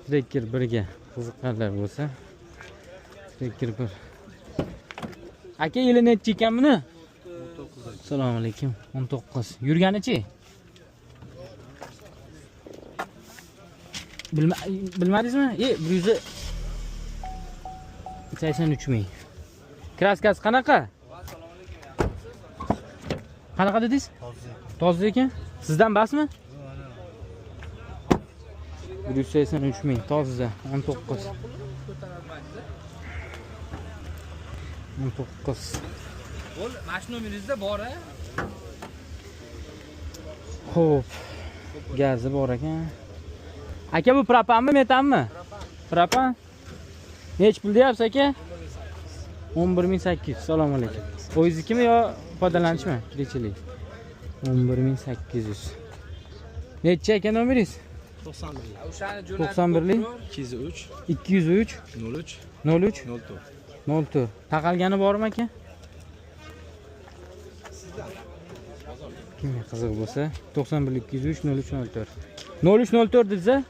Trekker 1 ga qiziqqanlar bo'lsa. Trekker 1. Aka yili necha ekan buni? 19. Assalomu alaykum. 19. Yurganichi? Bilmadingizmi? 183 ming. Kraskasi qanaqa? Qanaqa dedingiz? Toza ekan. Sizdan basmi? 183 ming. Toza 19. 19. Bo'l, mashina nomeringizda bor-a? Xo'p. Gazi bor ekan. Aka bu propanmi, metanmi? Propan. Nech pul deyapsiz aka? 11800. Assalomu alaykum. O'zingizmi yo foydalanishmi? Kirchilik. 11800. Necha ekan nomeringiz? 91. 91lik 203 203 03 03 04. 04. Taqalgani bormi aka? Kimga qiziq bo'lsa 91 203 03 04. 03 04 dedingiz-a?